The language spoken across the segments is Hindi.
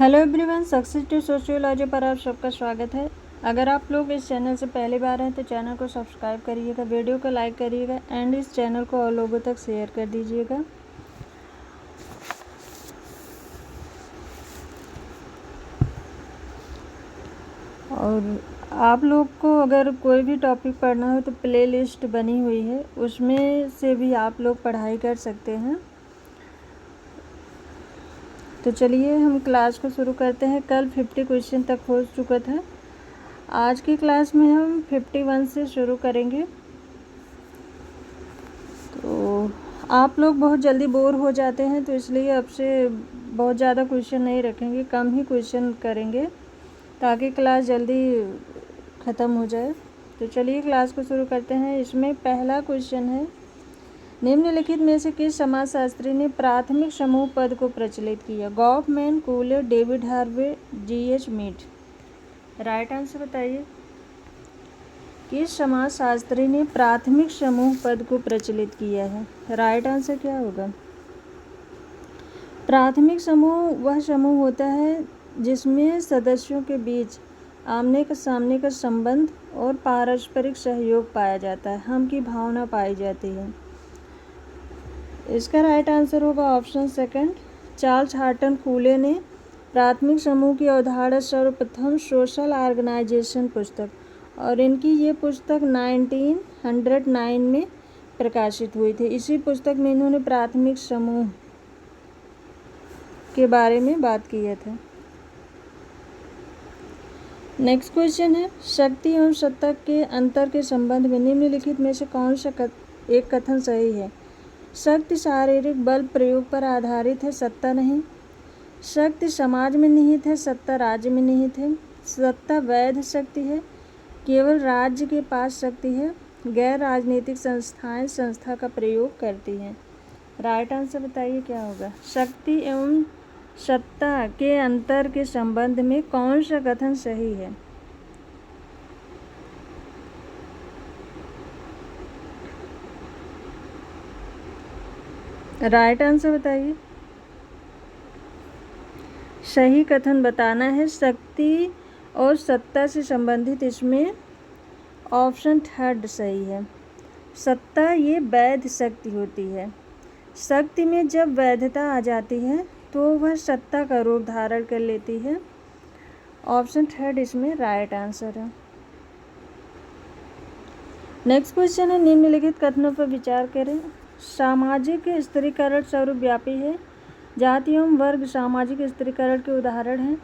Hello everyone, success to sociology पर आप सबका स्वागत है। अगर आप लोग इस चैनल से पहली बार हैं तो चैनल को सब्सक्राइब करिएगा, वीडियो को लाइक करिएगा एंड इस चैनल को और लोगों तक शेयर कर दीजिएगा। और आप लोग को अगर कोई भी टॉपिक पढ़ना हो तो प्लेलिस्ट बनी हुई है, उसमें से भी आप लोग पढ़ाई कर सकते हैं। तो चलिए हम क्लास को शुरू करते हैं। कल 50 क्वेश्चन तक हो चुका था। आज की क्लास में हम 51 से शुरू करेंगे। तो आप लोग बहुत जल्दी बोर हो जाते हैं, तो इसलिए अब से बहुत ज़्यादा क्वेश्चन नहीं रखेंगे, कम ही क्वेश्चन करेंगे ताकि क्लास जल्दी ख़त्म हो जाए। तो चलिए क्लास को शुरू करते हैं। इसमें पहला क्वेश्चन है, निम्नलिखित में से किस समाजशास्त्री ने प्राथमिक समूह पद को प्रचलित किया? Goffman, Cooley, David Harvey, G H. Mead. Right answer बताइए। किस समाजशास्त्री ने प्राथमिक समूह पद को प्रचलित किया है? राइट आंसर क्या होगा? प्राथमिक समूह वह समूह होता है जिसमें सदस्यों के बीच आमने सामने का संबंध और पारस्परिक सहयोग पाया जाता है, हम की भावना पाई जाती है। इसका राइट आंसर होगा ऑप्शन सेकंड। चार्ल्स हार्टन कूले ने प्राथमिक समूह की अवधारणा सर्वप्रथम सोशल ऑर्गेनाइजेशन पुस्तक, और इनकी ये पुस्तक 1909 में प्रकाशित हुई थी। इसी पुस्तक में इन्होंने प्राथमिक समूह के बारे में बात किया था। नेक्स्ट क्वेश्चन है, शक्ति एवं सत्ता के अंतर के संबंध में निम्नलिखित में से कौन सा एक कथन सही है? शक्ति शारीरिक बल प्रयोग पर आधारित है, सत्ता नहीं। शक्ति समाज में निहित है, सत्ता राज्य में निहित है। सत्ता वैध शक्ति है, केवल राज्य के पास शक्ति है। गैर राजनीतिक संस्थाएं संस्था का प्रयोग करती हैं। राइट आंसर बताइए क्या होगा? शक्ति एवं सत्ता के अंतर के संबंध में कौन सा कथन सही है? राइट आंसर बताइए। सही कथन बताना है। शक्ति और सत्ता से संबंधित इसमें ऑप्शन थर्ड सही है। सत्ता ये वैध शक्ति होती है। शक्ति में जब वैधता आ जाती है तो वह सत्ता का रूप धारण कर लेती है। ऑप्शन थर्ड इसमें राइट आंसर है। नेक्स्ट क्वेश्चन है, निम्नलिखित कथनों पर विचार करें। सामाजिक स्त्रीकरण सर्वव्यापी है। जाति एवं वर्ग सामाजिक स्त्रीकरण के उदाहरण हैं।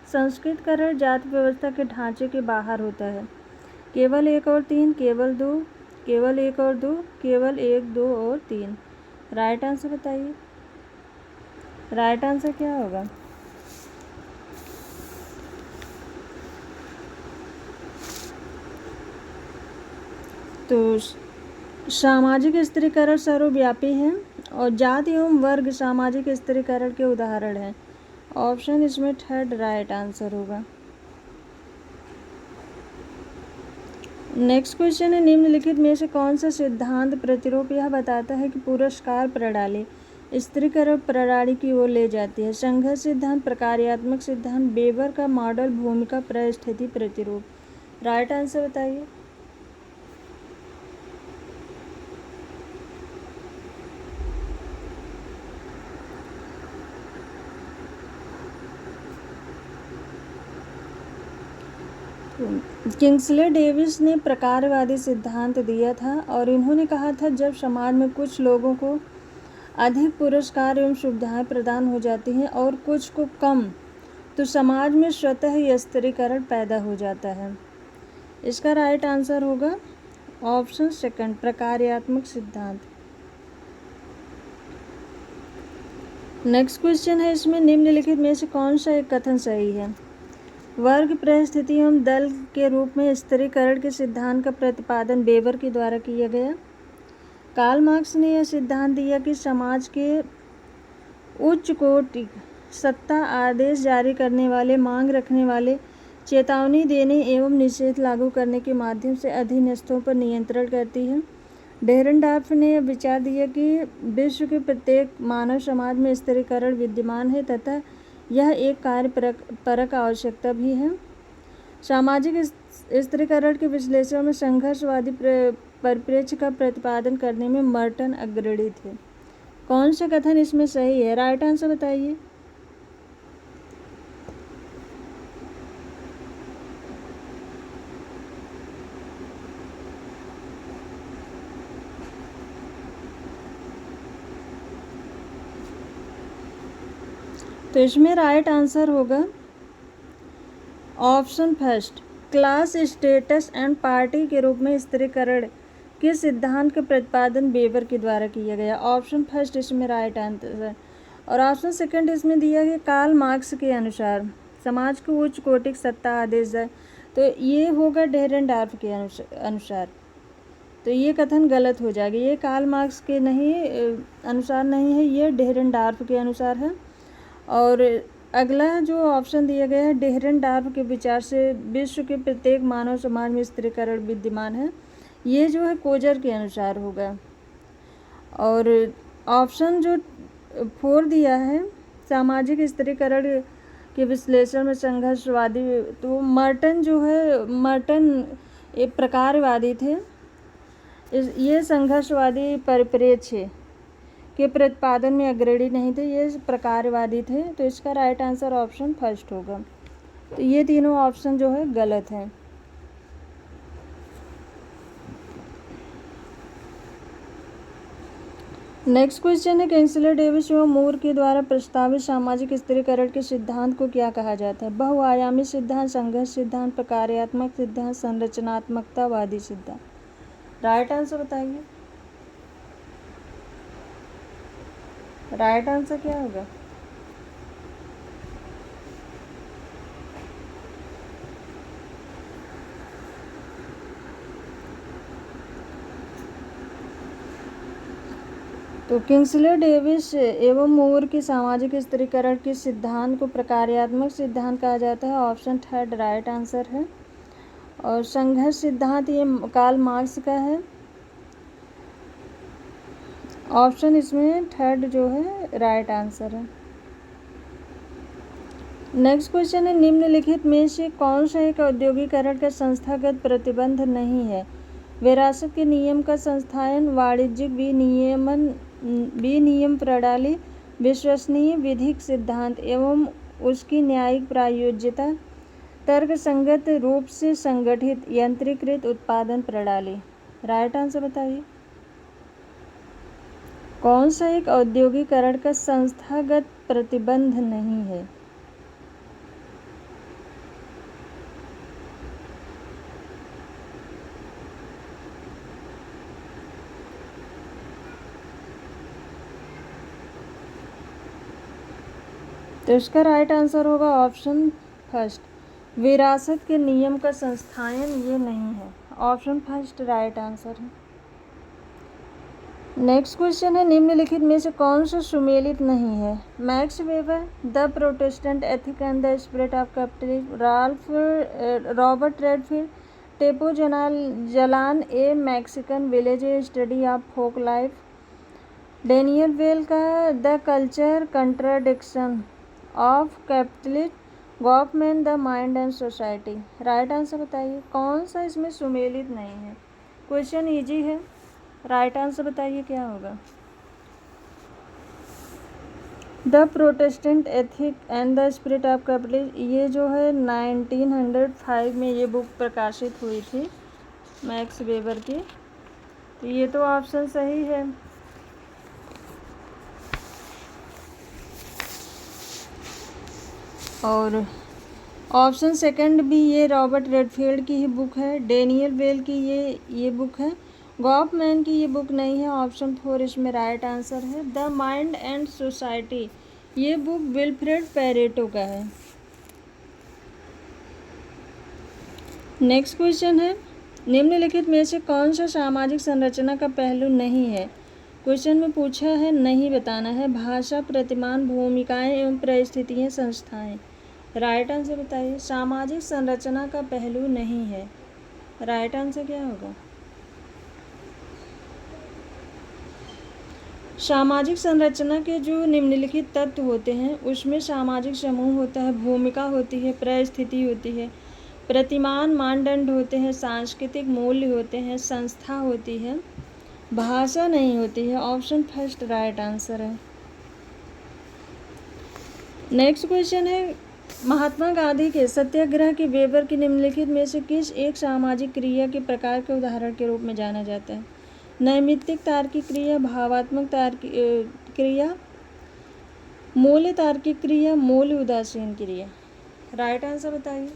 संस्कृतकरण जाति व्यवस्था के ढांचे के बाहर होता है। केवल एक और तीन, केवल दो, केवल एक और दो, केवल एक, दो और तीन। राइट आंसर बताइए। राइट आंसर क्या होगा? तो सामाजिक स्त्रीकरण सर्वव्यापी है और जाति एवं वर्ग सामाजिक स्त्रीकरण के उदाहरण हैं। ऑप्शन इसमें थर्ड राइट आंसर होगा। नेक्स्ट क्वेश्चन है, निम्नलिखित में से कौन सा सिद्धांत प्रतिरूप यह बताता है कि पुरस्कार प्रणाली स्त्रीकरण प्रणाली की ओर ले जाती है? संघर्ष सिद्धांत, प्रकार्यात्मक सिद्धांत, वेबर का मॉडल, भूमिका परिस्थिति प्रतिरूप। राइट आंसर बताइए। किंग्सले डेविस ने प्रकारवादी सिद्धांत दिया था और इन्होंने कहा था, जब समाज में कुछ लोगों को अधिक पुरस्कार एवं सुविधाएं प्रदान हो जाती हैं और कुछ को कम, तो समाज में स्वतः ही स्त्रीकरण पैदा हो जाता है। इसका राइट आंसर होगा ऑप्शन सेकंड, प्रकार्यात्मक सिद्धांत। नेक्स्ट क्वेश्चन है, इसमें निम्नलिखित में से कौन सा एक कथन सही है? वर्ग परिस्थिति एवं दल के रूप में स्त्रीकरण के सिद्धांत का प्रतिपादन वेबर के द्वारा किया गया। कार्ल मार्क्स ने यह सिद्धांत दिया कि समाज के उच्च कोटि सत्ता आदेश जारी करने वाले, मांग रखने वाले, चेतावनी देने एवं निषेध लागू करने के माध्यम से अधीनस्थों पर नियंत्रण करती है। डेरेनडार्फ ने यह विचार दिया कि विश्व के प्रत्येक मानव समाज में स्त्रीकरण विद्यमान है तथा यह एक कार्य परक आवश्यकता भी है। सामाजिक स्त्रीकरण के विश्लेषण में संघर्षवादी परिप्रेक्ष्य का प्रतिपादन करने में मर्टन अग्रणी थे। कौन सा कथन इसमें सही है? राइट आंसर बताइए। तो इसमें राइट आंसर होगा option first, class status and party के रूप में स्त्रीकरण के सिद्धांत का प्रतिपादन वेबर के द्वारा किया गया। ऑप्शन फर्स्ट इसमें राइट आंसर है। और ऑप्शन सेकंड इसमें दिया गया कार्ल मार्क्स के अनुसार समाज को उच्च कोटि सत्ता आदेश है, तो ये होगा डेरेनडार्फ के अनुसार। तो ये कथन गलत हो जाएगा, ये कार्ल मार्क्स के अनुसार नहीं है, ये डेरेनडार्फ के अनुसार है। और अगला जो ऑप्शन दिया गया है, डेरेनडार्फ के विचार से विश्व के प्रत्येक मानव समाज में स्त्रीकरण विद्यमान है, ये जो है कोजर के अनुसार होगा। और ऑप्शन जो 4 दिया है, सामाजिक स्त्रीकरण के विश्लेषण में संघर्षवादी, तो मर्टन जो है, मर्टन एक प्रकारवादी थे, ये संघर्षवादी परिप्रेक्ष्य के प्रतिपादन में अग्रणी नहीं थे, ये प्रकारवादी थे। तो इसका राइट आंसर ऑप्शन फर्स्ट होगा। तो ये तीनों ऑप्शन जो है गलत हैं। नेक्स्ट क्वेश्चन है, किंग्सले डेविस एवं मूर के द्वारा प्रस्तावित सामाजिक स्त्रीकरण के सिद्धांत को क्या कहा जाता है? बहुआयामी सिद्धांत, संघर्ष सिद्धांत, प्रकार्यात्मक सिद्धांत, संरचनात्मकतावादी सिद्धांत। राइट आंसर बताइए। राइट आंसर क्या होगा? तो किंग्सले डेविस एवं मूर के सामाजिक स्त्रीकरण के सिद्धांत को प्रकार्यात्मक सिद्धांत कहा जाता है। ऑप्शन थर्ड राइट आंसर है। और संघर्ष सिद्धांत ये कार्ल मार्क्स का है। ऑप्शन इसमें थर्ड जो है राइट आंसर है। नेक्स्ट क्वेश्चन है, निम्नलिखित में से कौन सा एक औद्योगिकरण का संस्थागत प्रतिबंध नहीं है? विरासत के नियम का संस्थायन, वाणिज्यिक विनियम प्रणाली, विश्वसनीय विधिक सिद्धांत एवं उसकी न्यायिक प्रायोज्यता, तर्कसंगत रूप से संगठित यंत्रीकृत उत्पादन प्रणाली। राइट आंसर बताइए। कौन सा एक औद्योगिकरण का संस्थागत प्रतिबंध नहीं है? तो इसका राइट आंसर होगा ऑप्शन फर्स्ट, विरासत के नियम का संस्थायन ये नहीं है। ऑप्शन फर्स्ट राइट आंसर है। नेक्स्ट क्वेश्चन है, निम्नलिखित में से कौन सा सुमेलित नहीं है? Max Weber, the Protestant ethic and the spirit of capitalism, Robert Redfield, Tepoztlan a Mexican village study of folk life, Daniel Bell का the culture contradiction of capitalism, Goffman the mind and society. Right answer बताइए, कौन सा इसमें सुमेलित नहीं है? क्वेश्चन इजी है, राइट आंसर बताइए क्या होगा? The Protestant ethic and the spirit of capitalism, ये जो है 1905 में ये बुक प्रकाशित हुई थी मैक्स वेबर की। तो ये तो ऑप्शन सही है। और ऑप्शन सेकंड भी ये रॉबर्ट रेडफील्ड की ही बुक है। डेनियल वेल की ये बुक है। गॉफमैन की ये बुक नहीं है। ऑप्शन 4 इसमें राइट आंसर है। द माइंड एंड सोसाइटी, ये बुक विल्फ्रेड पेरेटो का है। नेक्स्ट क्वेश्चन है, निम्नलिखित में से कौन सा सामाजिक संरचना का पहलू नहीं है? क्वेश्चन में पूछा है, नहीं बताना है। भाषा, प्रतिमान, भूमिकाएं एवं परिस्थितियां, संस्थाएं। राइट आंसर बताइए। सामाजिक संरचना का पहलू नहीं है, राइट आंसर क्या होगा? सामाजिक संरचना के जो निम्नलिखित तत्व होते हैं उसमें सामाजिक समूह होता है, भूमिका होती है, परिस्थिति होती है, प्रतिमान मानदंड होते हैं, सांस्कृतिक मूल्य होते हैं, संस्था होती है, भाषा नहीं होती है। ऑप्शन फर्स्ट राइट आंसर है। नेक्स्ट क्वेश्चन है, महात्मा गांधी के सत्याग्रह की वेबर की निम्नलिखित में से किस एक सामाजिक क्रिया के प्रकार के उदाहरण के रूप में जाना जाता है? नैमित्तिक तार्किक क्रिया, भावात्मक तार्किक क्रिया, मूल्य तार्किक क्रिया, मूल्य उदासीन क्रिया। राइट आंसर बताइए।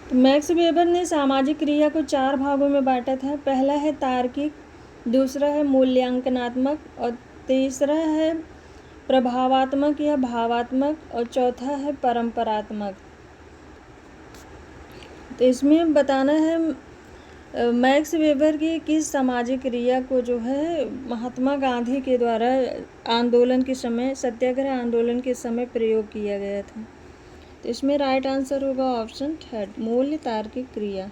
तो मैक्स वेबर ने सामाजिक क्रिया को 4 भागों में बांटा था। पहला है तार्किक, दूसरा है मूल्यांकनात्मक, और तीसरा है प्रभावात्मक या भावात्मक, और चौथा है परंपरात्मक। तो इसमें बताना है मैक्स वेबर की किस सामाजिक क्रिया को जो है महात्मा गांधी के द्वारा आंदोलन के समय, सत्याग्रह आंदोलन के समय प्रयोग किया गया था। तो इसमें राइट आंसर होगा ऑप्शन थर्ड, मूल्य तार्किक क्रिया।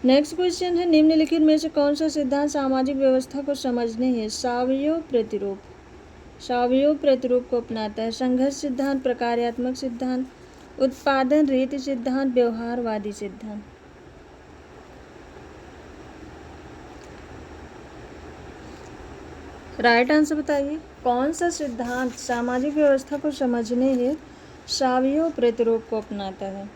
नेक्स्ट क्वेश्चन है, निम्नलिखित में से कौन सा सिद्धांत सामाजिक व्यवस्था को समझने है सावयव प्रतिरूप, सावयव प्रतिरूप को अपनाता है? संघर्ष सिद्धांत, प्रकार्यात्मक सिद्धांत, उत्पादन रीति सिद्धांत, व्यवहारवादी सिद्धांत। राइट आंसर बताइए। कौन सा सिद्धांत सामाजिक व्यवस्था को समझने है सावयव प्रतिरूप को अपनाता है?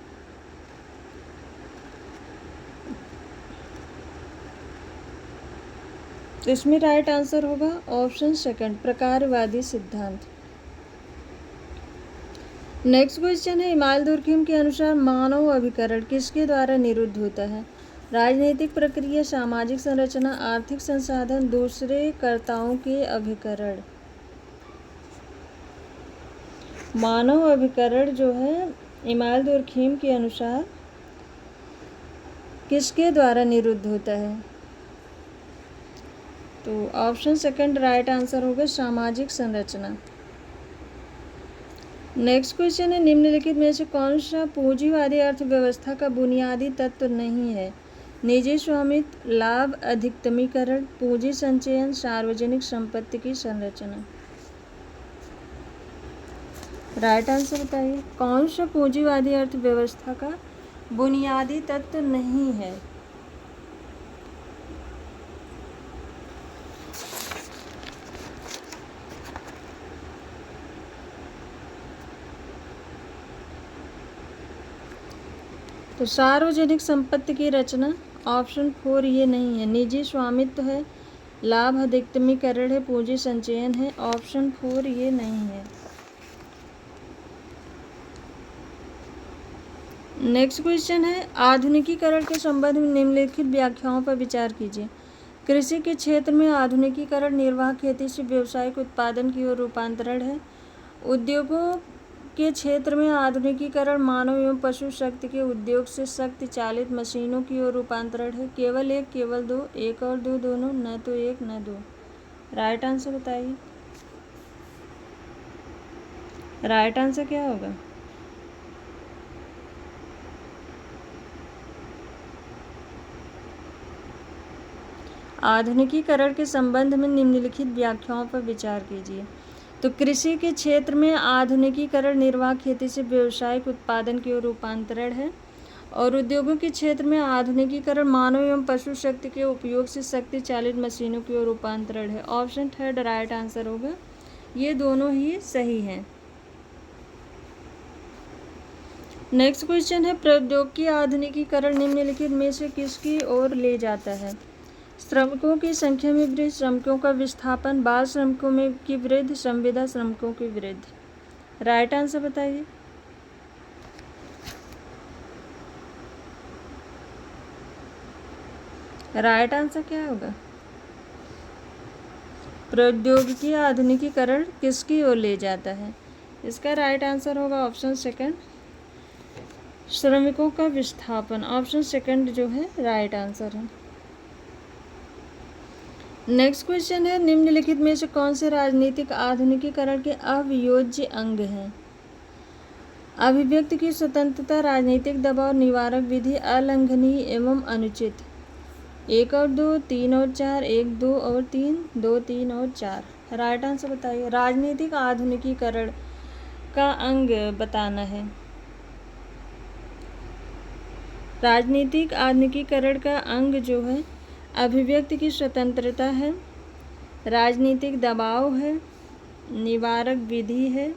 तो इसमें राइट आंसर होगा ऑप्शन सेकंड, प्रकारवादी सिद्धांत। नेक्स्ट क्वेश्चन है, इमाल दुर्खिम के अनुसार मानव अभिकरण किसके द्वारा निरुद्ध होता है? राजनीतिक प्रक्रिया, सामाजिक संरचना, आर्थिक संसाधन, दूसरे कर्ताओं के अभिकरण। मानव अभिकरण जो है इमाल दुर्खिम के अनुसार किसके द्वारा निरुद्ध होता है? तो ऑप्शन सेकंड राइट आंसर होगा, सामाजिक संरचना। नेक्स्ट क्वेश्चन है, निम्नलिखित में से कौन सा पूंजीवादी अर्थव्यवस्था का बुनियादी तत्व नहीं है? निजी स्वामित्व, लाभ अधिकतमीकरण, पूंजी संचयन, सार्वजनिक संपत्ति की संरचना। राइट आंसर बताइए। कौन सा पूंजीवादी अर्थव्यवस्था का बुनियादी तत्व नहीं है? तो सार्वजनिक संपत्ति की रचना, ऑप्शन 4 ये नहीं है। निजी स्वामित्व है, लाभ अधिकतमीकरण है, पूंजी संचयन है, ऑप्शन 4 ये नहीं है। नेक्स्ट क्वेश्चन है, आधुनिकीकरण के संबंध में निम्नलिखित व्याख्याओं पर विचार कीजिए। कृषि के क्षेत्र में आधुनिकीकरण निर्वाह खेती से व्यावसायिक उत्पादन की ओर रूपांतरण है। उद्योगों के क्षेत्र में आधुनिकीकरण मानव एवं पशु शक्ति के उद्योग से शक्ति चालित मशीनों की ओर रूपांतरण है। केवल एक, केवल दो, एक और दो, दोनों, न तो एक न दो। राइट आंसर बताइए। राइट आंसर क्या होगा? आधुनिकीकरण के संबंध में निम्नलिखित व्याख्याओं पर विचार कीजिए। तो कृषि के क्षेत्र में आधुनिकीकरण निर्वाह खेती से व्यावसायिक उत्पादन की ओर रूपांतरण है, और उद्योगों के क्षेत्र में आधुनिकीकरण मानव एवं पशु शक्ति के उपयोग से शक्ति चालित मशीनों की ओर रूपांतरण है। ऑप्शन थर्ड राइट आंसर होगा। ये दोनों ही सही हैं। नेक्स्ट क्वेश्चन है, प्रौद्योगिकी आधुनिकीकरण निम्नलिखित में से किसकी ओर ले जाता है? श्रमिकों की संख्या में वृद्धि, श्रमिकों का विस्थापन, बाल श्रमिकों में की वृद्धि, संविदा श्रमिकों की वृद्धि। राइट आंसर बताइए। राइट आंसर क्या होगा? प्रौद्योगिकी आधुनिकीकरण किसकी ओर ले जाता है? इसका राइट आंसर होगा ऑप्शन सेकंड, श्रमिकों का विस्थापन। ऑप्शन सेकंड जो है राइट आंसर है। नेक्स्ट क्वेश्चन है, निम्नलिखित में से कौन से राजनीतिक आधुनिकीकरण के अवियोज्य अंग हैं? अभिव्यक्ति की स्वतंत्रता, राजनीतिक दबाव निवारक विधि, अलंघनीय एवं अनुचित। 1 और 2, 3 और 4, 1, 2 और 3, 2, 3 और 4। राइट आंसर बताइए। राजनीतिक आधुनिकीकरण का अंग बताना है। राजनीतिक आधुनिकीकरण का अंग जो है अभिव्यक्ति की स्वतंत्रता है, राजनीतिक दबाव है, निवारक विधि है।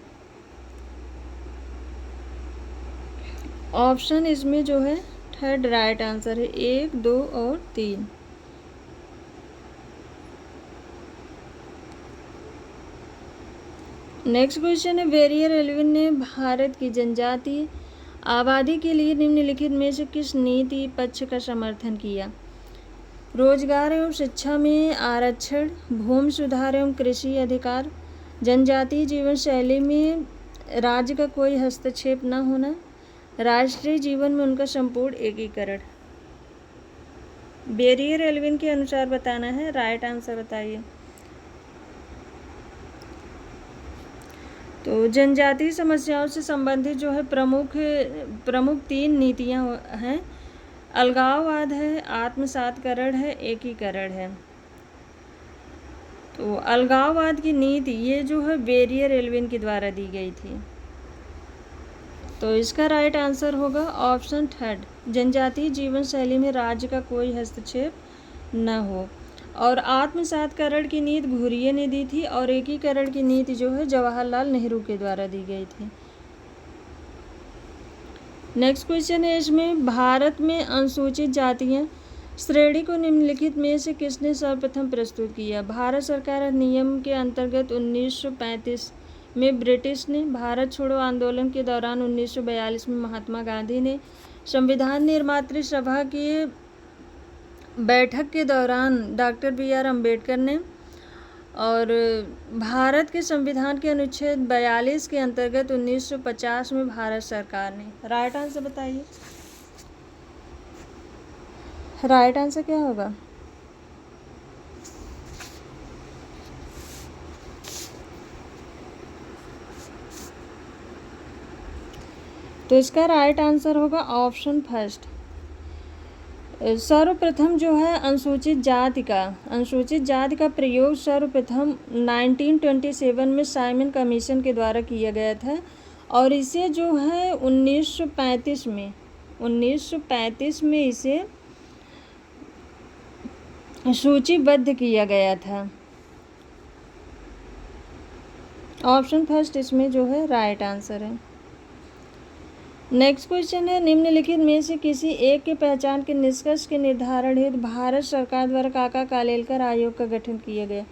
ऑप्शन इसमें जो है थर्ड राइट आंसर है, 1, 2 और 3। नेक्स्ट क्वेश्चन है, बेरियर एल्विन ने भारत की जनजातीय आबादी के लिए निम्नलिखित में से किस नीति पक्ष का समर्थन किया? रोजगार एवं शिक्षा में आरक्षण, भूमि सुधार एवं कृषि अधिकार, जनजातीय जीवन शैली में राज्य का कोई हस्तक्षेप न होना, राष्ट्रीय जीवन में उनका संपूर्ण एकीकरण। बेरियर एल्विन के अनुसार बताना है। राइट आंसर बताइए। तो जनजातीय समस्याओं से संबंधित जो है प्रमुख 3 नीतियां हैं। अलगाववाद है, आत्मसातकरण है, एकीकरण है। तो अलगाववाद की नीति ये जो है बेरियर एल्विन के द्वारा दी गई थी। तो इसका राइट आंसर होगा ऑप्शन थर्ड, जनजातीय जीवन शैली में राज्य का कोई हस्तक्षेप न हो। और आत्मसातकरण की नीति घुरिये ने दी थी और एकीकरण की नीति जो है जवाहरलाल नेहरू के द्वारा दी गई थी। नेक्स्ट क्वेश्चन है, इसमें भारत में अनुसूचित जातियां श्रेणी को निम्नलिखित में से किसने सर्वप्रथम प्रस्तुत किया? भारत सरकार अधिनियम के अंतर्गत 1935 में ब्रिटिश ने, भारत छोड़ो आंदोलन के दौरान 1942 में महात्मा गांधी ने, संविधान निर्मात्री सभा की बैठक के दौरान डॉक्टर BR अम्बेडकर ने, और भारत के संविधान के अनुच्छेद 42 के अंतर्गत 1950 में भारत सरकार ने। राइट आंसर बताइए। राइट आंसर क्या होगा? तो इसका राइट आंसर होगा ऑप्शन फर्स्ट। सर्वप्रथम जो है अनुसूचित जाति का प्रयोग सर्वप्रथम 1927 में साइमन कमीशन के द्वारा किया गया था और इसे जो है 1935 में इसे सूचीबद्ध किया गया था। ऑप्शन फर्स्ट इसमें जो है राइट आंसर है। नेक्स्ट क्वेश्चन है, निम्नलिखित में से किसी एक के पहचान के निष्कर्ष के निर्धारण हेतु भारत सरकार द्वारा काका कालेलकर आयोग का गठन किया गया?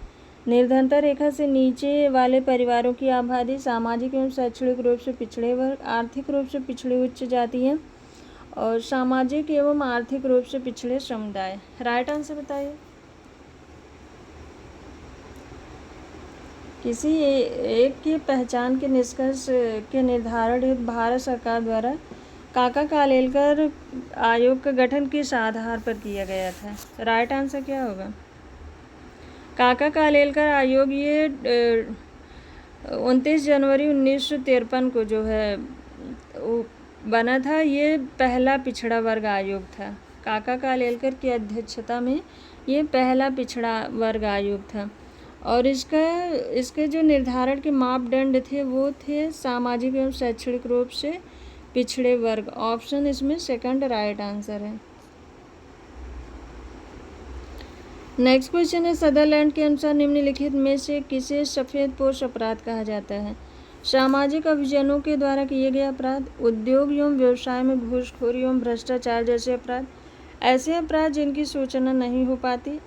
निर्धनता रेखा से नीचे वाले परिवारों की आबादी, सामाजिक एवं शैक्षणिक रूप से पिछड़े वर्ग, आर्थिक रूप से पिछड़ी उच्च जातियाँ और सामाजिक एवं आर्थिक रूप से पिछड़े समुदाय। राइट आंसर बताइए। किसी एक की पहचान के निष्कर्ष के निर्धारण हेतु भारत सरकार द्वारा काका कालेलकर आयोग का गठन किस आधार पर किया गया था? राइट आंसर क्या होगा? काका कालेलकर आयोग ये 29 जनवरी 1953 को जो है बना था। ये पहला पिछड़ा वर्ग आयोग था। काका कालेलकर की अध्यक्षता में ये पहला पिछड़ा वर्ग आयोग था और इसके जो निर्धारण के मापदंड थे वो थे सामाजिक एवं शैक्षणिक रूप से पिछड़े वर्ग। ऑप्शन इसमें सेकंड राइट आंसर है। नेक्स्ट क्वेश्चन है, सदरलैंड के अनुसार निम्नलिखित में से किसे सफ़ेदपोश अपराध कहा जाता है? सामाजिक अभिजनों के द्वारा किए गए अपराध, उद्योग एवं व्यवसाय में घूसखोरी एवं भ्रष्टाचार जैसे अपराध, ऐसे अपराध जिनकी सूचना नहीं हो पाती,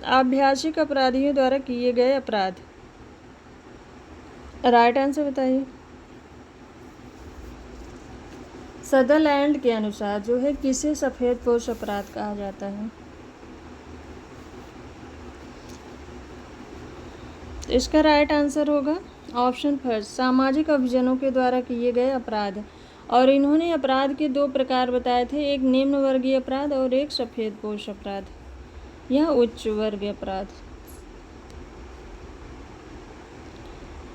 आभ्यासिक अपराधियों द्वारा किए गए अपराध। राइट आंसर बताइए। सदरलैंड के अनुसार जो है किसे सफ़ेदपोश अपराध कहा जाता है? इसका राइट आंसर होगा ऑप्शन फर्स्ट, सामाजिक अभिजनों के द्वारा किए गए अपराध। और इन्होंने अपराध के 2 प्रकार बताए थे, एक निम्न वर्गीय अपराध और एक सफ़ेदपोश अपराध या उच्च वर्गीय अपराध।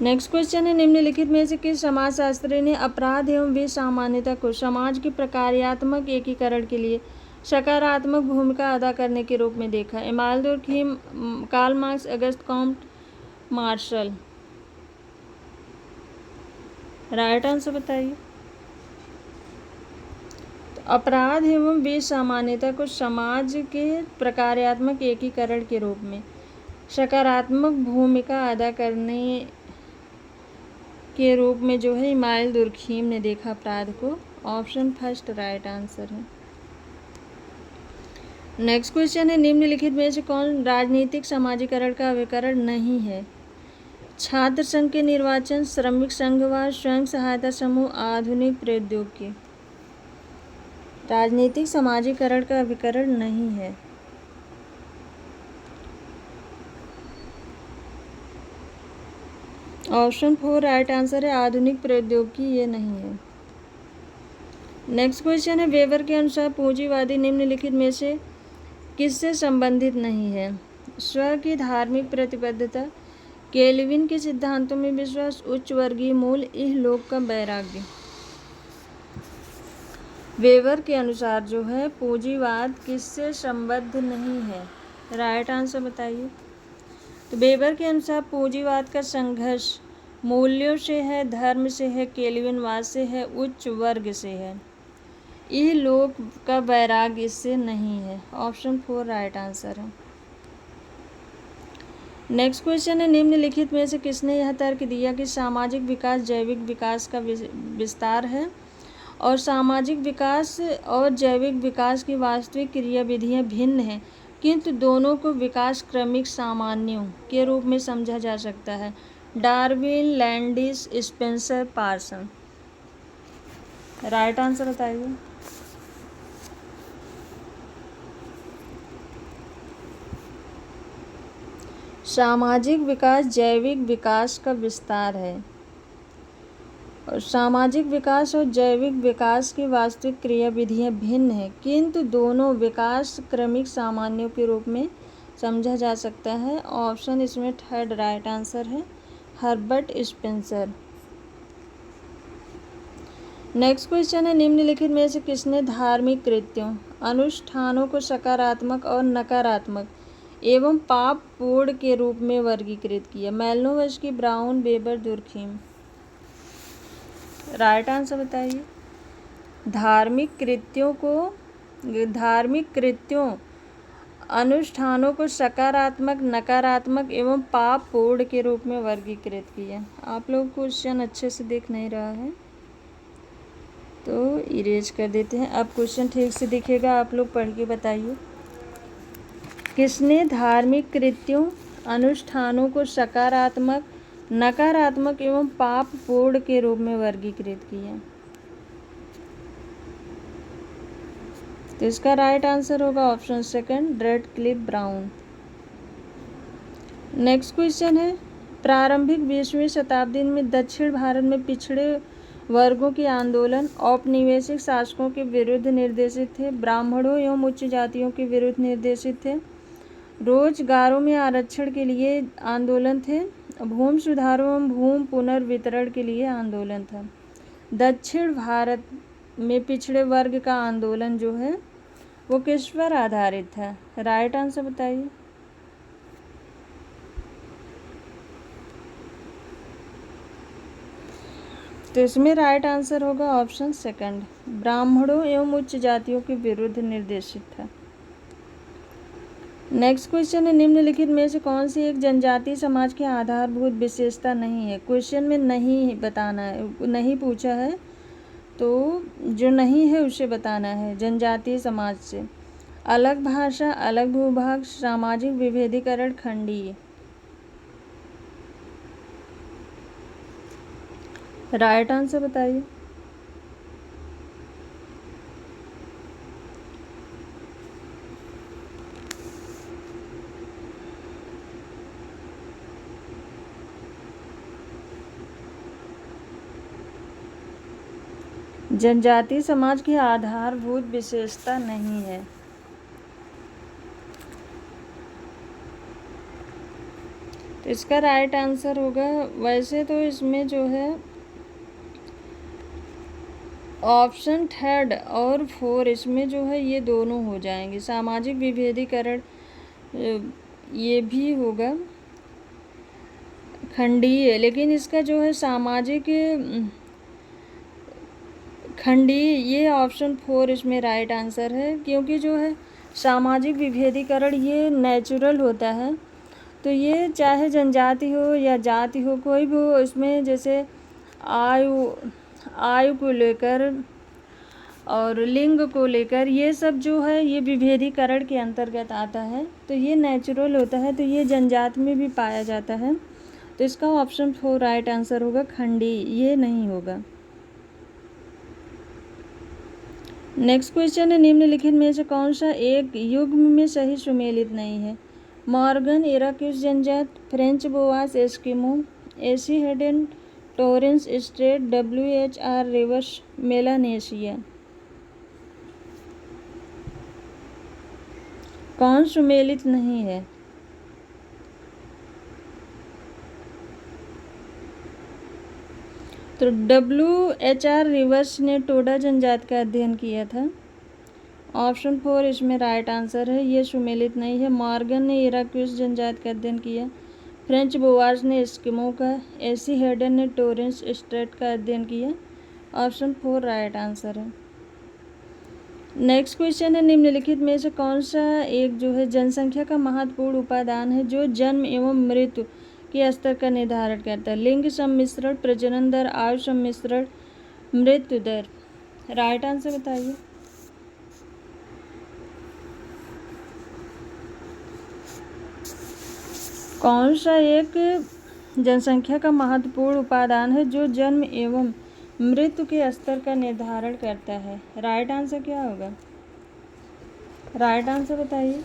नेक्स्ट क्वेश्चन है, निम्नलिखित में से किस समाजशास्त्री ने अपराध एवं विसामान्यता को समाज के प्रकार्यात्मक एकीकरण के लिए सकारात्मक भूमिका अदा करने के रूप में देखा? Emmanuel Durkheim, Karl Marx, Auguste Comte, martial. Right answer बताइए। तो अपराध एवं विसामान्यता को समाज के प्रकार्यात्मक एकीकरण के रूप में सकारात्मक भूमिका अदा करने के रूप में जो है इमानुएल दुर्खीम ने देखा अपराध को। ऑप्शन फर्स्ट राइट आंसर है। नेक्स्ट क्वेश्चन है, निम्नलिखित में से कौन राजनीतिक समाजीकरण का अभिकरण नहीं है? छात्र संघ के निर्वाचन, श्रमिक संघवाद, स्वयं सहायता समूह, आधुनिक प्रौद्योगिकी। राजनीतिक समाजीकरण का अभिकरण नहीं है। ऑप्शन 4 राइट आंसर है, आधुनिक प्रौद्योगिकी ये नहीं है। नेक्स्ट क्वेश्चन है, वेबर के अनुसार पूंजीवादी निम्नलिखित में से किससे संबंधित नहीं है? स्व की धार्मिक प्रतिबद्धता, केल्विन के सिद्धांतों में विश्वास, उच्च वर्गीय मूल, इहलोक का वैराग्य। वेबर के अनुसार जो है पूंजीवाद किससे संबद्ध नहीं है? राइट आंसर बताइए। तो वेबर के अनुसार पूंजीवाद का संघर्ष मूल्यों से है, धर्म से है, केल्विनवाद से है, उच्च वर्ग से है। इहलोक का वैराग्य इससे नहीं है। ऑप्शन 4 राइट आंसर है। नेक्स्ट क्वेश्चन है, निम्नलिखित में से किसने यह तर्क दिया कि सामाजिक विकास जैविक विकास का विस्तार है और सामाजिक विकास और जैविक विकास की वास्तविक क्रियाविधियाँ भिन्न हैं, किंतु दोनों को विकास क्रमिक सामान्यों के रूप में समझा जा सकता है? Darwin, Landis, Spencer, Parson. Right answer बताइए। सामाजिक विकास जैविक विकास का विस्तार है और सामाजिक विकास और जैविक विकास की वास्तविक क्रियाविधियाँ भिन्न हैं, किंतु दोनों विकास क्रमिक सामान्यों के रूप में समझा जा सकता है। ऑप्शन इसमें थर्ड राइट आंसर है, हर्बर्ट स्पेंसर। नेक्स्ट क्वेश्चन है, निम्नलिखित में से किसने धार्मिक कृत्यों, अनुष्ठानों को सकारात्मक और नकारात्मक एवं पाप पूर्ण के रूप में वर्गीकृत किया? Malinowski, Brown, Weber, Durkheim. Right answer बताइए। धार्मिक कृत्यों अनुष्ठानों को सकारात्मक, नकारात्मक एवं पाप पूर्ण के रूप में वर्गीकृत किया। आप लोग क्वेश्चन अच्छे से देख नहीं रहा है तो इरेज कर देते हैं। अब क्वेश्चन ठीक से दिखेगा, आप लोग पढ़ के बताइए। किसने धार्मिक कृत्यों अनुष्ठानों को सकारात्मक, नकारात्मक एवं पाप पूर्ण के रूप में वर्गीकृत किया? तो इसका राइट आंसर होगा option second, Radcliffe Brown. Next question है, प्रारंभिक 20वीं शताब्दी में दक्षिण भारत में पिछड़े वर्गों के आंदोलन औपनिवेशिक शासकों के विरुद्ध निर्देशित थे, ब्राह्मणों एवं उच्च जातियों के विरुद्ध निर्देशित थे, रोजगारों में आरक्षण के लिए आंदोलन थे, भूमि सुधारों एवं भूमि पुनर्वितरण के लिए आंदोलन था। दक्षिण भारत में पिछड़े वर्ग का आंदोलन जो है वो किस पर आधारित था? राइट आंसर बताइए। तो इसमें राइट आंसर होगा ऑप्शन सेकंड, ब्राह्मणों एवं उच्च जातियों के विरुद्ध निर्देशित था। नेक्स्ट क्वेश्चन है, निम्नलिखित में से कौन सी एक जनजातीय समाज की आधारभूत विशेषता नहीं है? क्वेश्चन में नहीं बताना है, नहीं पूछा है तो जो नहीं है उसे बताना है। जनजातीय समाज से अलग भाषा, अलग भूभाग, सामाजिक विभेदीकरण, खंडीय। राइट आंसर बताइए। जनजातीय समाज की आधारभूत विशेषता नहीं है। तो इसका राइट आंसर होगा, वैसे तो इसमें जो है ऑप्शन थर्ड और फोर, इसमें जो है ये दोनों हो जाएंगे। सामाजिक विभेदीकरण ये भी होगा खंडीय, लेकिन इसका जो है सामाजिक खंडीय, ये ऑप्शन फोर इसमें राइट आंसर है, क्योंकि जो है सामाजिक विभेदीकरण ये नेचुरल होता है। तो ये चाहे जनजाति हो या जाति हो, कोई भी हो, इसमें जैसे आयु को लेकर और लिंग को लेकर ये सब जो है ये विभेदीकरण के अंतर्गत आता है। तो ये नेचुरल होता है, तो ये जनजाति में भी पाया जाता है। तो इसका ऑप्शन फोर राइट आंसर होगा खंडीय, ये नहीं होगा। नेक्स्ट क्वेश्चन है, निम्नलिखित में से कौन सा एक युग्म में सही सुमेलित नहीं है? मॉर्गन, इराक्यूज जनजात, Franz Boas Eskimo, A C Haddon, Torres Strait, WHR Rivers Melanesia. कौन सुमेलित नहीं है? तो WHR रिवर्स ने टोडा जनजात का अध्ययन किया था। ऑप्शन फोर इसमें राइट आंसर है, ये सुमेलित नहीं है। मॉर्गन ने इराक्यूज जनजात का अध्ययन किया, फ्रेंच बोआज ने एस्किमो का, एसी हेडन ने टोरेंस स्ट्रेट का अध्ययन किया। ऑप्शन फोर राइट आंसर है। नेक्स्ट क्वेश्चन है, निम्नलिखित में से कौन सा एक जो है जनसंख्या का महत्वपूर्ण उपादान है जो जन्म एवं मृत्यु के स्तर का निर्धारण करता है? लिंग सम्मिश्रण, प्रजनन दर, आयु सम्मिश्रण, मृत्यु दर। राइट आंसर बताइए। कौन सा एक जनसंख्या का महत्वपूर्ण उपादान है जो जन्म एवं मृत्यु के स्तर का निर्धारण करता है? राइट आंसर क्या होगा? राइट आंसर बताइए।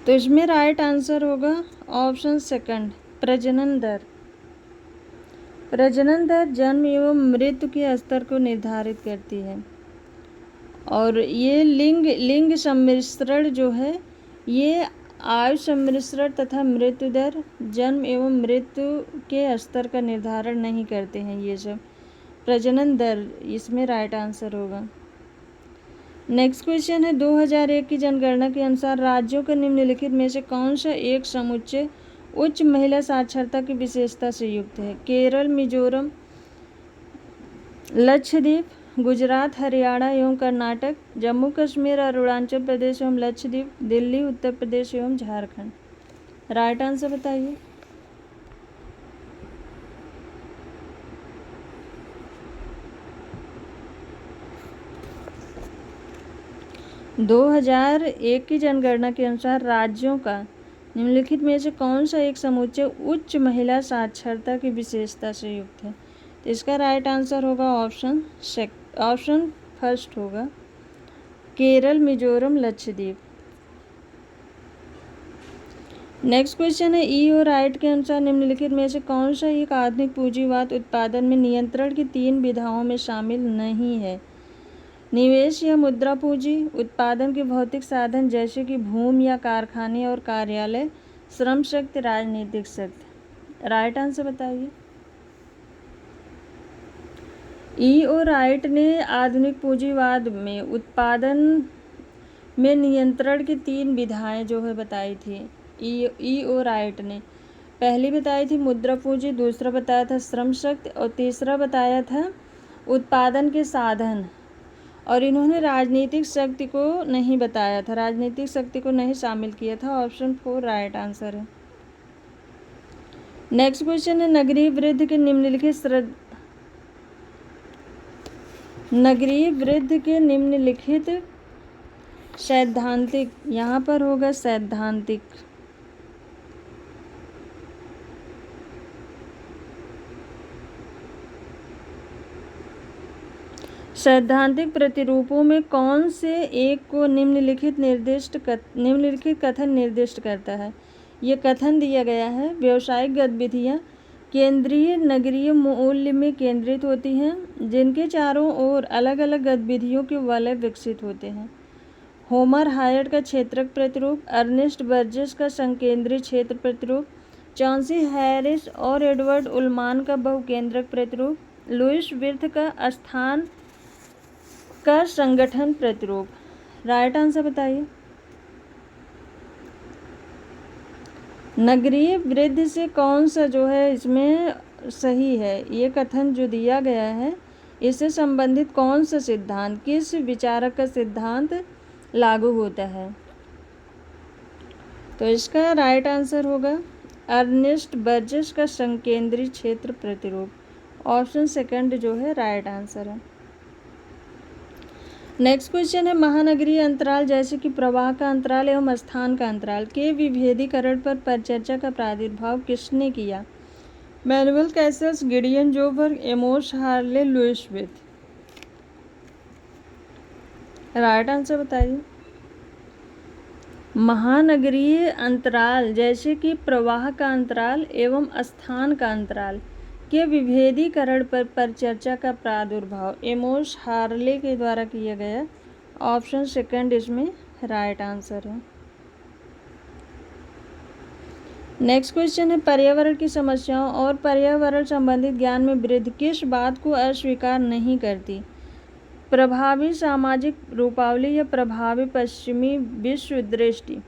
तो इसमें राइट आंसर होगा ऑप्शन सेकंड, प्रजनन दर। प्रजनन दर जन्म एवं मृत्यु के स्तर को निर्धारित करती है। और ये लिंग सम्मिश्रण जो है ये आयु सम्मिश्रण तथा मृत्यु दर जन्म एवं मृत्यु के स्तर का निर्धारण नहीं करते हैं। ये सब प्रजनन दर इसमें राइट आंसर होगा। नेक्स्ट क्वेश्चन है, 2001 की जनगणना के अनुसार राज्यों के निम्नलिखित में से कौन सा एक समुच्चय उच्च महिला साक्षरता की विशेषता से युक्त है? केरल, मिजोरम, लक्षद्वीप, गुजरात, हरियाणा एवं कर्नाटक, जम्मू कश्मीर, अरुणाचल प्रदेश एवं लक्षद्वीप, दिल्ली, उत्तर प्रदेश एवं झारखंड। राइट आंसर बताइए। 2001 की जनगणना के अनुसार राज्यों का निम्नलिखित में से कौन सा एक समुच्चय उच्च महिला साक्षरता की विशेषता से युक्त है? तो इसका राइट आंसर होगा ऑप्शन फर्स्ट होगा, केरल, मिजोरम, लक्षद्वीप। नेक्स्ट क्वेश्चन है, ई और राइट के अनुसार निम्नलिखित में से कौन सा एक आधुनिक पूंजीवाद उत्पादन में नियंत्रण की 3 विधाओं में शामिल नहीं है? निवेश या मुद्रा पूंजी, उत्पादन के भौतिक साधन जैसे कि भूमि या कारखाने और कार्यालय, श्रम शक्ति, राजनीतिक शक्ति। राइट आंसर बताइए। ई और राइट ने आधुनिक पूंजीवाद में उत्पादन में नियंत्रण की 3 विधाएं जो है बताई थी। ई और राइट ने पहली बताई थी मुद्रा पूंजी, दूसरा बताया था श्रम शक्ति और तीसरा बताया था उत्पादन के साधन। और इन्होंने राजनीतिक शक्ति को नहीं बताया था, राजनीतिक शक्ति को नहीं शामिल किया था। ऑप्शन फोर राइट आंसर है। नेक्स्ट क्वेश्चन है, नगरीय वृद्धि के निम्नलिखित सैद्धांतिक, यहाँ पर होगा सैद्धांतिक। सैद्धांतिक प्रतिरूपों में कौन से एक को निम्नलिखित कथन निर्दिष्ट करता है? ये कथन दिया गया है, व्यावसायिक गतिविधियाँ केंद्रीय नगरीय मूल्य में केंद्रित होती हैं जिनके चारों ओर अलग अलग गतिविधियों के वलय विकसित होते हैं। होमर हायट का क्षेत्रक प्रतिरूप, अर्नेस्ट बर्जेस का संकेंद्रित क्षेत्र प्रतिरूप, चॉन्सी हैरिस और एडवर्ड उलमान का बहुकेंद्रक प्रतिरूप, लुईस विर्थ का स्थान का संगठन प्रतिरूप। राइट आंसर बताइए। नगरीय वृद्धि से कौन सा जो है इसमें सही है? ये कथन जो दिया गया है इससे संबंधित कौन सा सिद्धांत, किस विचारक का सिद्धांत लागू होता है? तो इसका राइट आंसर होगा अर्नेस्ट बर्जेस का संकेंद्रित क्षेत्र प्रतिरूप। ऑप्शन सेकंड जो है राइट आंसर है। नेक्स्ट क्वेश्चन है, महानगरीय अंतराल जैसे कि प्रवाह का अंतराल एवं स्थान का अंतराल के विभेदीकरण पर परिचर्चा का प्रादुर्भाव किसने किया? Manuel Castells, Gideon Sjoberg, Amos Hawley, Louis Wirth. Right answer बताइए। महानगरीय अंतराल जैसे कि प्रवाह का अंतराल एवं स्थान का अंतराल के विभेदीकरण पर परिचर्चा का प्रादुर्भाव एमोस हार्ले के द्वारा किया गया। ऑप्शन सेकंड इसमें राइट आंसर है। नेक्स्ट क्वेश्चन है, पर्यावरण की समस्याओं और पर्यावरण संबंधित ज्ञान में वृद्धि किस बात को अस्वीकार नहीं करती? प्रभावी सामाजिक रूपावली या प्रभावी पश्चिमी विश्व दृष्टि,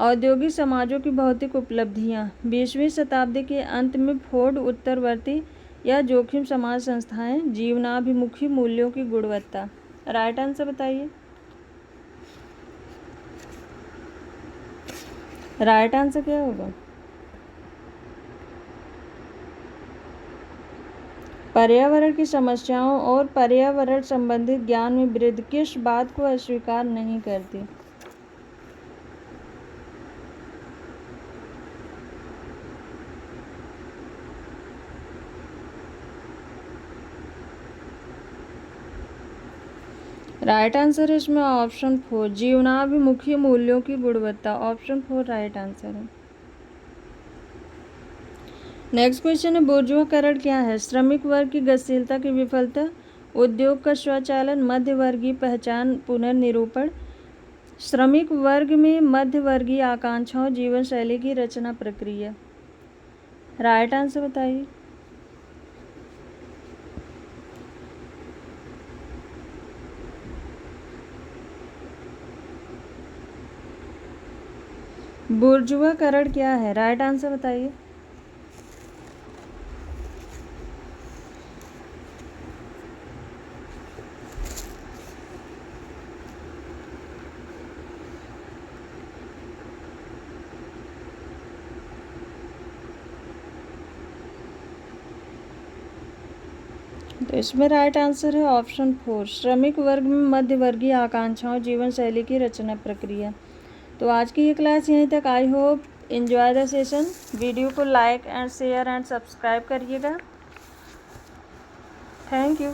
औद्योगिक समाजों की भौतिक उपलब्धियां, 20वीं शताब्दी के अंत में फोर्ड उत्तरवर्ती या जोखिम समाज संस्थाएं, जीवनाभिमुखी मूल्यों की गुणवत्ता। राइट आंसर बताइए। राइट आंसर क्या होगा? पर्यावरण की समस्याओं और पर्यावरण संबंधित ज्ञान में वृद्धि किस बात को अस्वीकार नहीं करती? राइट आंसर है इसमें ऑप्शन 4, जीवनाभिमुखी मूल्यों की गुणवत्ता। ऑप्शन 4 राइट आंसर है। नेक्स्ट क्वेश्चन है, बुर्जुआकरण क्या है? श्रमिक वर्ग की गतिशीलता की विफलता, उद्योग का स्वचालन, मध्यवर्गीय पहचान पुनर्निरूपण, श्रमिक वर्ग में मध्यवर्गीय आकांक्षाओं, जीवन शैली की रचना प्रक्रिया। राइट आंसर बताइए। बुर्जुआकरण क्या है? राइट आंसर बताइए। तो इसमें राइट आंसर है ऑप्शन 4, श्रमिक वर्ग में मध्यवर्गीय आकांक्षाओं, जीवन शैली की रचना प्रक्रिया। तो आज की ये क्लास यहीं तक। I hope enjoy the session. Video को like and share and subscribe करिएगा। Thank you.